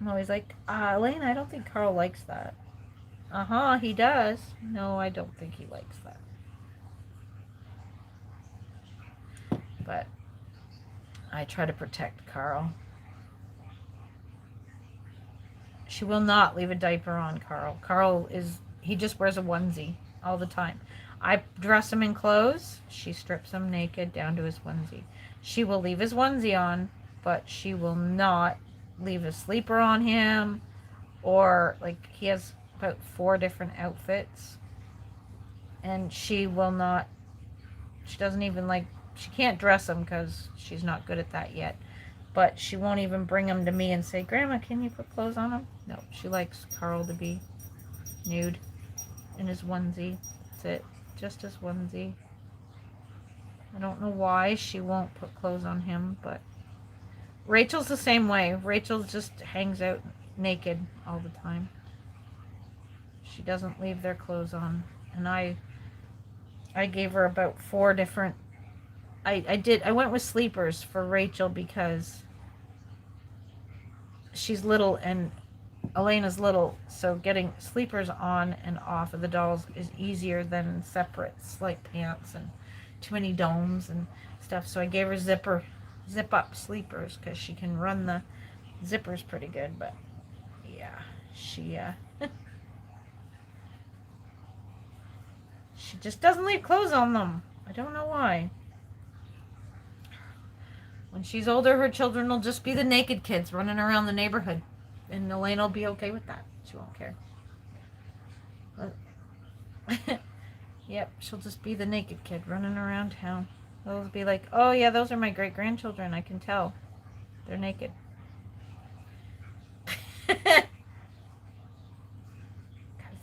I'm always like, Elena, I don't think Carl likes that. He does. No, I don't think he likes that. But I try to protect Carl. She will not leave a diaper on Carl. Carl he just wears a onesie all the time. I dress him in clothes. She strips him naked down to his onesie. She will leave his onesie on, but she will not leave a sleeper on him, or he has about 4 different outfits, and she doesn't even she can't dress him because she's not good at that yet, but she won't even bring him to me and say, Grandma, can you put clothes on him? No, she likes Carl to be nude in his onesie. That's it, just his onesie. I don't know why she won't put clothes on him, but Rachel's the same way. Rachel just hangs out naked all the time. She doesn't leave their clothes on. And I gave her about 4 different... I went with sleepers for Rachel because she's little and Elena's little, so getting sleepers on and off of the dolls is easier than separates like pants and too many domes and stuff. So I gave her zip-up sleepers because she can run Zipper's pretty good, but yeah, she she just doesn't leave clothes on them. I don't know why. When she's older, her children will just be the naked kids running around the neighborhood. And Elaine will be okay with that. She won't care. Yep, she'll just be the naked kid running around town. They'll be like, oh yeah, those are my great-grandchildren. I can tell. They're naked. Because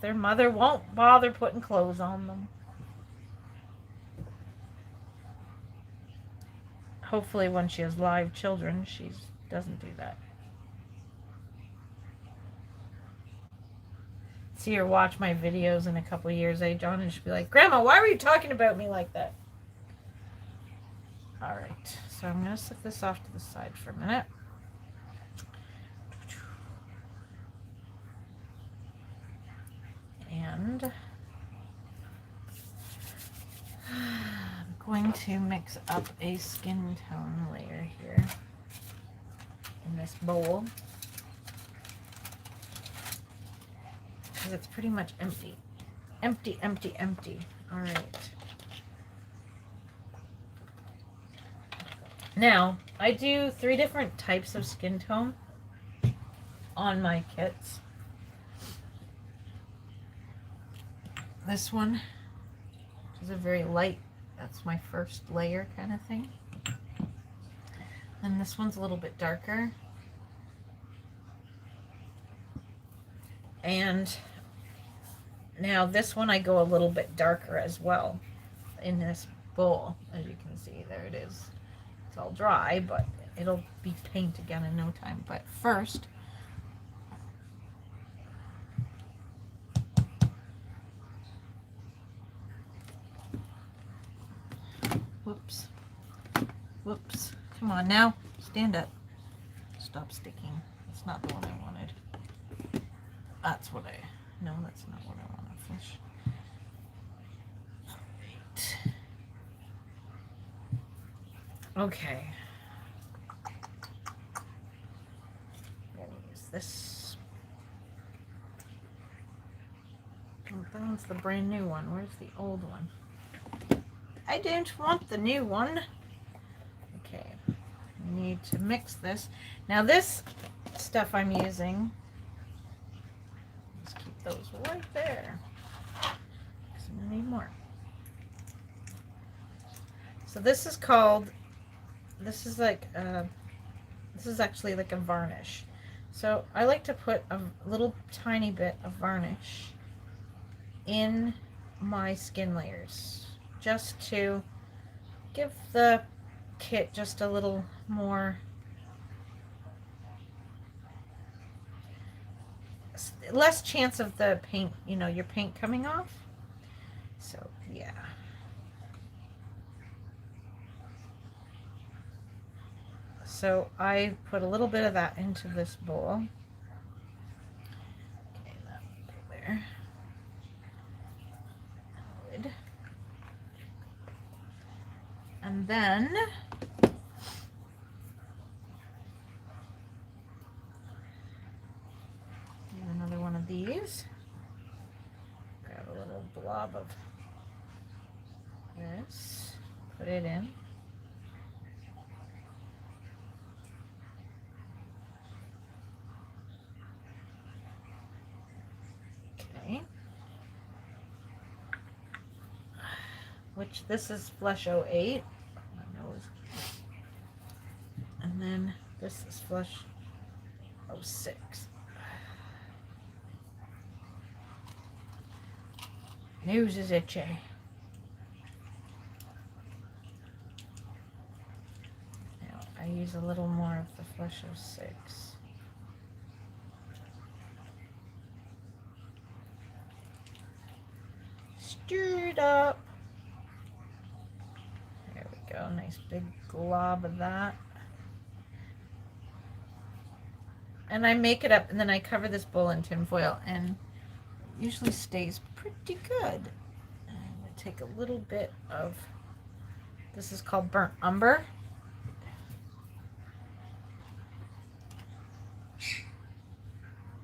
their mother won't bother putting clothes on them. Hopefully when she has live children, she doesn't do that. See her watch my videos in a couple of years, John, and she'll be like, Grandma, why were you talking about me like that? Alright, so I'm going to set this off to the side for a minute. And I'm going to mix up a skin tone layer here in this bowl. Because it's pretty much empty. Empty, empty, empty. Alright. Now, I do 3 different types of skin tone on my kits. This one is a very light, that's my first layer kind of thing. And this one's a little bit darker. And now this one I go a little bit darker as well in this bowl. As you can see, there it is. It's all dry, but it'll be paint again in no time. But first, whoops, whoops. Come on now, stand up. Stop sticking. That's not the one I wanted. That's what no, that's not what I want to finish. Alright. Okay. I'm going to use this. Oh, that one's the brand new one. Where's the old one? I don't want the new one. Okay. I need to mix this. Now this stuff I'm using, those right there. So I'm gonna need more. So this is called, this is actually like a varnish. So I like to put a little tiny bit of varnish in my skin layers just to give the kit just a little more less chance of the paint, your paint coming off. So yeah. So I put a little bit of that into this bowl. Okay, that will go there. Good. And then another one of these. Grab a little blob of this, put it in. Okay. Which this is Flush 08. My nose. And then this is Flush 06. Nose is itchy. Now I use a little more of the Flush 06. Stir it up. There we go. Nice big glob of that. And I make it up, and then I cover this bowl in tin foil, and it usually stays pretty good. I'm going to take a little bit of, this is called burnt umber.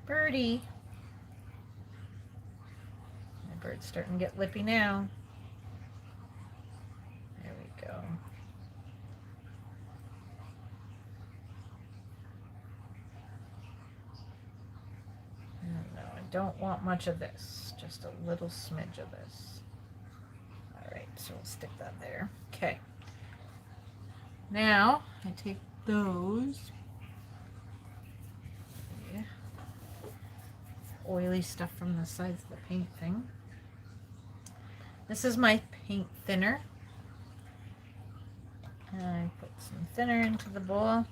Birdie. My bird's starting to get lippy now. There we go. No, I don't want much of this. Just a little smidge of this. Alright, so we'll stick that there. Okay. Now, I take those. Yeah. Oily stuff from the sides of the paint thing. This is my paint thinner. And I put some thinner into the bowl.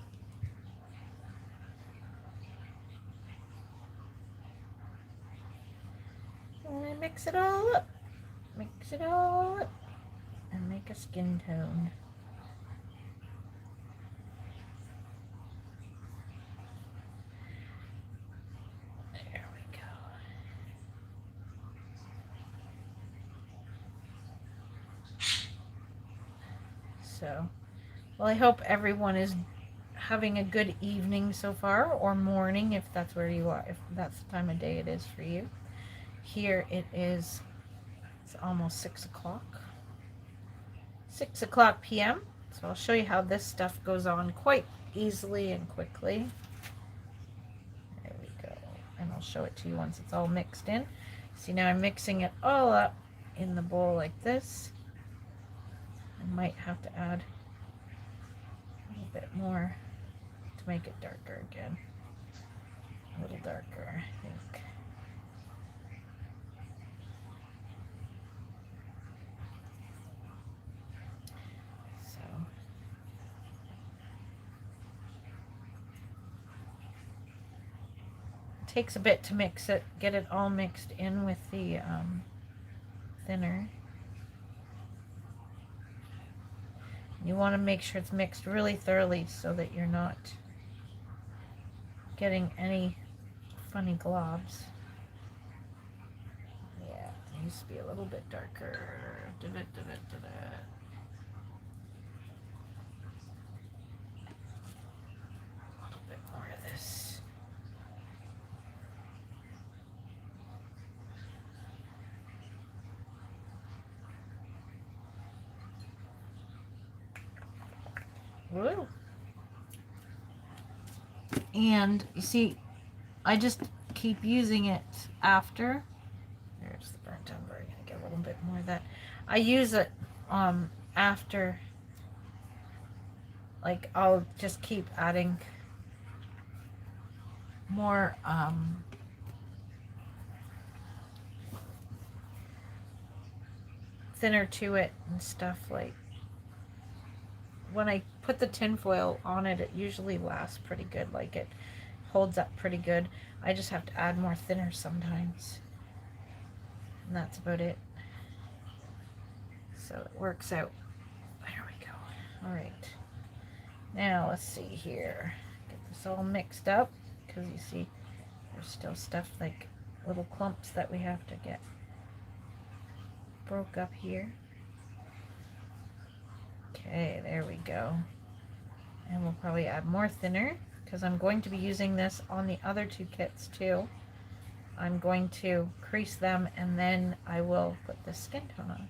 And I mix it all up. Mix it all up. And make a skin tone. There we go. So, well, I hope everyone is having a good evening so far, or morning if that's where you are, if that's the time of day it is for you. Here it is, it's almost 6 o'clock. 6 o'clock p.m. So I'll show you how this stuff goes on quite easily and quickly. There we go. And I'll show it to you once it's all mixed in. See, now I'm mixing it all up in the bowl like this. I might have to add a little bit more to make it darker again. A little darker, I think. So it takes a bit to mix it, get it all mixed in with the thinner. You want to make sure it's mixed really thoroughly so that you're not getting any funny globs. Yeah, it needs to be a little bit darker. A little bit more of this. Woo. And you see, I just keep using it after. There's the burnt umber. I'm gonna get a little bit more of that. I use it after, like I'll just keep adding more thinner to it and stuff. Like when I put the tin foil on it, it usually lasts pretty good. Like it holds up pretty good. I just have to add more thinner sometimes. And that's about it. So it works out. There we go. All right. Now let's see here. Get this all mixed up, because you see there's still stuff like little clumps that we have to get broke up here. Okay, there we go. And we'll probably add more thinner, because I'm going to be using this on the other two kits too. I'm going to crease them and then I will put the skin tone on.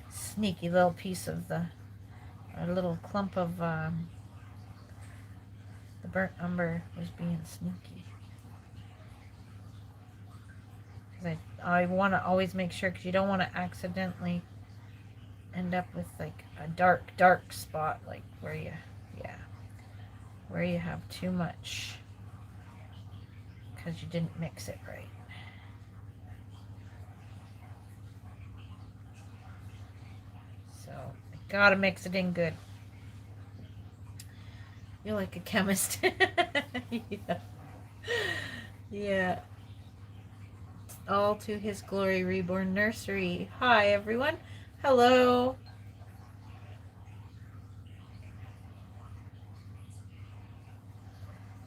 Sneaky little piece of a little clump of the burnt umber was being sneaky. Because I want to always make sure, because you don't want to accidentally end up with like a dark spot, like where you have too much because you didn't mix it right. So I gotta mix it in good. You're like a chemist. Yeah. Yeah. All to His Glory Reborn Nursery. Hi everyone. Hello.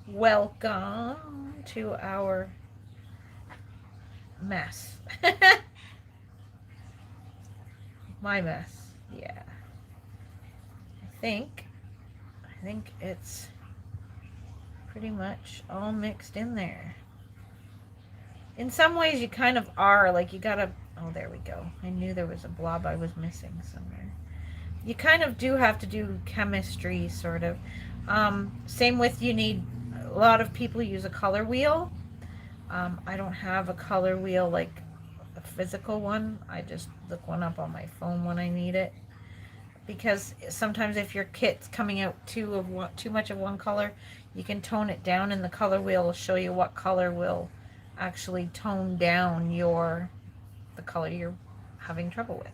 Welcome to our mess. My mess. Yeah. I think it's pretty much all mixed in there. In some ways you kind of are, like you gotta, oh there we go. I knew there was a blob I was missing somewhere. You kind of do have to do chemistry, sort of. Same with, you need, a lot of people use a color wheel. I don't have a color wheel, like a physical one. I just look one up on my phone when I need it. Because sometimes if your kit's coming out too much of one color, you can tone it down, and the color wheel will show you what color will actually tone down the color you're having trouble with.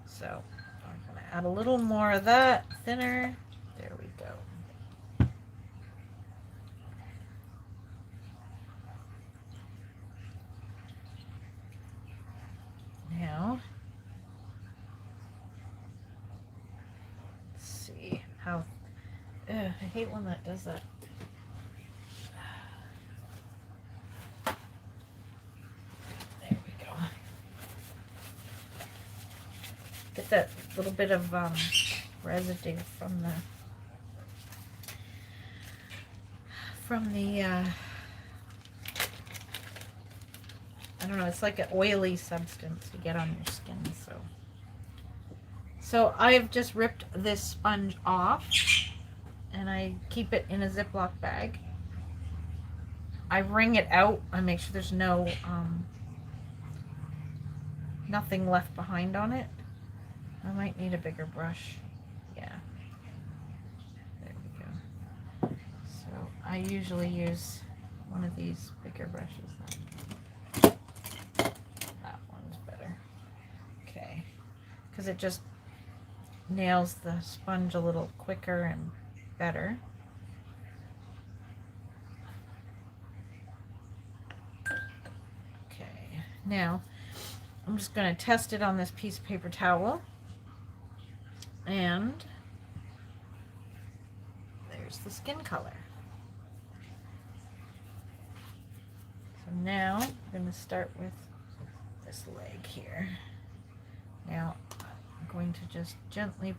So I'm going to add a little more of that thinner. There we go. Now, let's see how, I hate when that does that. There we go. Get that little bit of residue from the I don't know, it's like an oily substance you get on your skin. So I've just ripped this sponge off, and I keep it in a Ziploc bag. I wring it out. I make sure there's nothing left behind on it. I might need a bigger brush. Yeah. There we go. So I usually use one of these bigger brushes. That one's better. Okay. Because it just nails the sponge a little quicker and better. Okay. Now, I'm just going to test it on this piece of paper towel. And there's the skin color. So now I'm going to start with this leg here. Now I'm going to just gently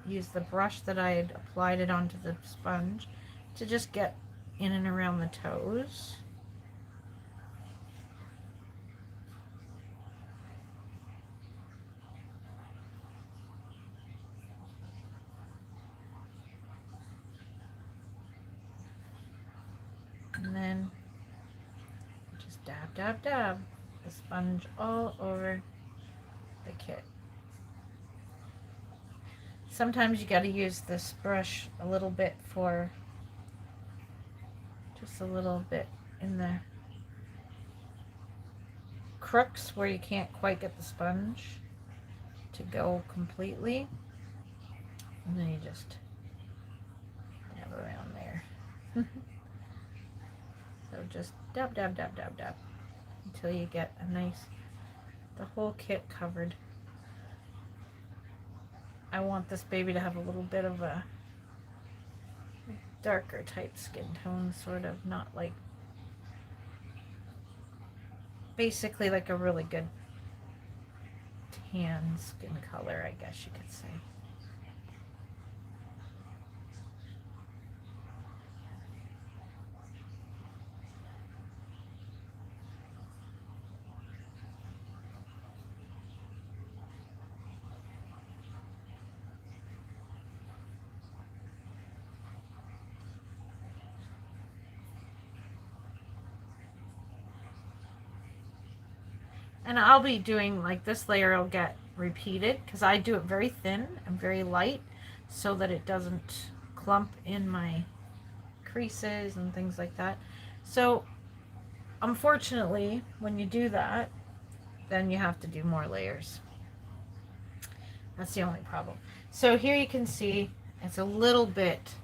use the brush that I had applied it onto the sponge to just get in and around the toes. And then just dab, dab, dab the sponge all over the kit. Sometimes you got to use this brush a little bit just a little bit in the crooks where you can't quite get the sponge to go completely. And then you just dab around there. So just dab, dab, dab, dab, dab until you get the whole kit covered. I want this baby to have a little bit of a darker type skin tone, sort of, not like, basically like a really good tan skin color, I guess you could say. And I'll be doing, like, this layer will get repeated because I do it very thin and very light so that it doesn't clump in my creases and things like that. So unfortunately, when you do that, then you have to do more layers. That's the only problem. So here you can see it's a little bit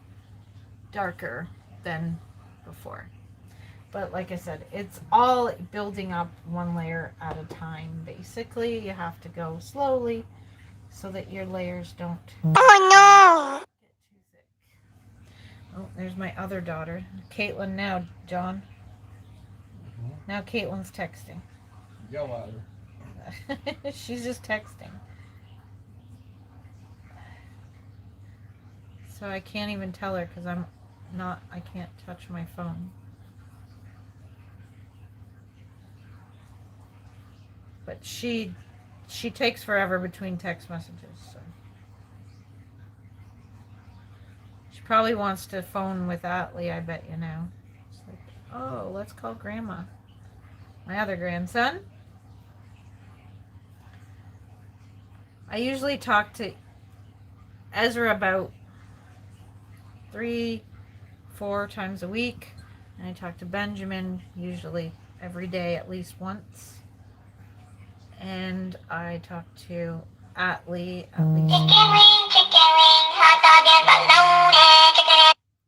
darker than before. But like I said, it's all building up one layer at a time, basically. You have to go slowly so that your layers don't get too thick. Oh, there's my other daughter. Caitlin now, John. Now Caitlin's texting. Yell at her. She's just texting. So I can't even tell her because I can't touch my phone. But she takes forever between text messages, so. She probably wants to phone with Atlee, I bet you now. It's like, oh, let's call Grandma. My other grandson. I usually talk to Ezra about 3-4 times a week. And I talk to Benjamin usually every day at least once. And I talk to Atlee at least.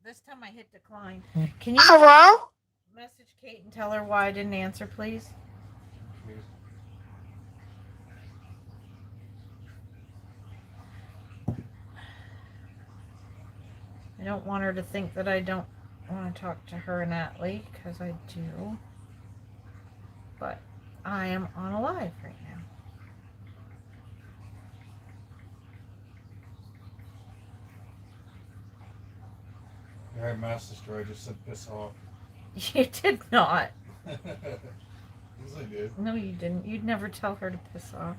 This time I hit decline. Can you message Kate and tell her why I didn't answer, please? I don't want her to think that I don't want to talk to her and Atlee, because I do. But I am on a live right now. Alright, my sister, I just said piss off. You did not. Yes, I did. No, you didn't. You'd never tell her to piss off.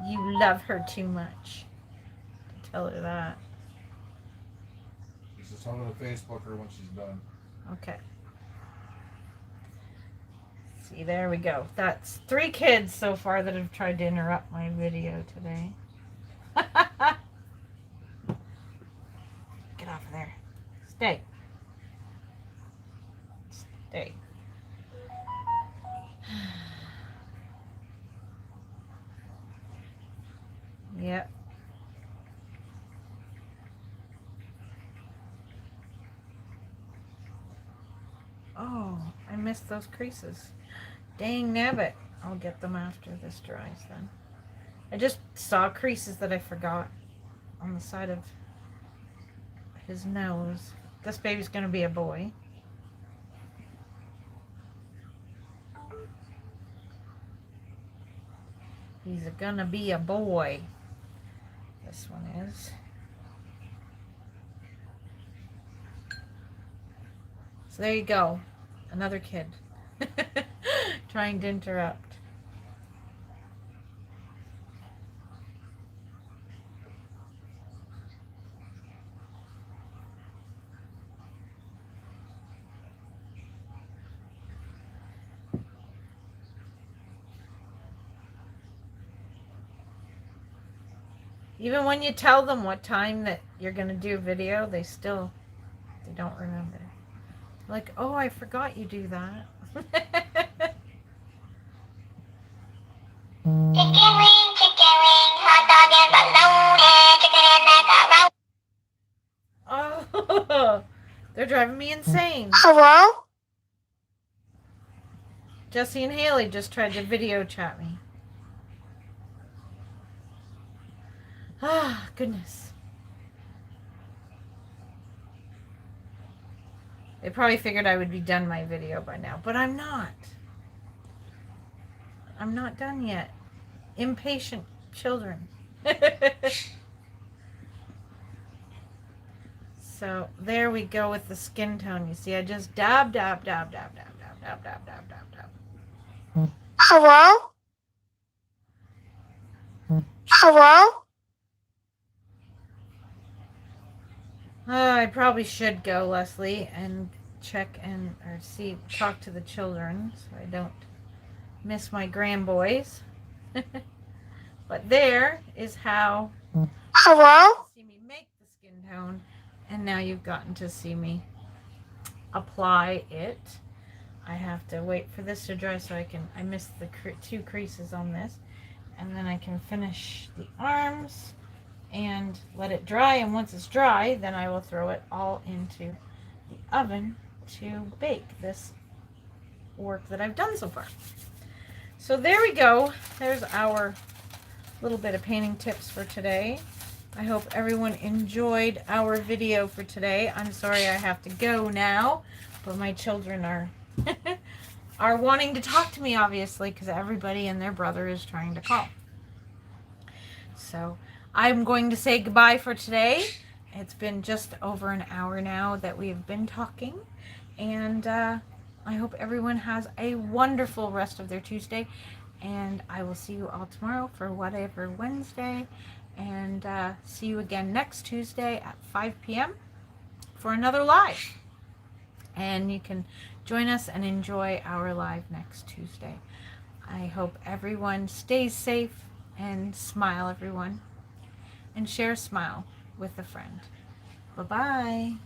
You love her too much to tell her that. Just tell her to Facebook her when she's done. Okay. See, there we go. That's 3 kids so far that have tried to interrupt my video today. Get off of there. Stay. Stay. Yep. Oh, I missed those creases. Dang nabbit. I'll get them after this dries then. I just saw creases that I forgot on the side of his nose. This baby's gonna be a boy. He's gonna be a boy. This one is. So there you go. Another kid. Trying to interrupt. Even when you tell them what time that you're going to do a video, they don't remember. Like, oh, I forgot you do that. Oh, they're driving me insane. Hello? Jesse and Haley just tried to video chat me. Ah, goodness. They probably figured I would be done my video by now, but I'm not. I'm not done yet. Impatient children. So there we go with the skin tone. You see, I just dab, dab, dab, dab, dab, dab, dab, dab, dab, dab, dab. Hello? Hello? I probably should go, Leslie, and check talk to the children so I don't miss my grandboys. But there is how Hello? you see me make the skin tone, and now you've gotten to see me apply it. I have to wait for this to dry so I missed the 2 creases on this, and then I can finish the arms and let it dry, and once it's dry, then I will throw it all into the oven to bake this work that I've done so far. So there we go. There's our little bit of painting tips for today. I hope everyone enjoyed our video for today. I'm sorry I have to go now, but my children are are wanting to talk to me, obviously, because everybody and their brother is trying to call. So I'm going to say goodbye for today. It's been just over an hour now that we have been talking, and I hope everyone has a wonderful rest of their Tuesday, and I will see you all tomorrow for Whatever Wednesday, and see you again next Tuesday at 5 p.m. for another live. And you can join us and enjoy our live next Tuesday. I hope everyone stays safe, and smile, everyone, and share a smile with a friend. Bye-bye.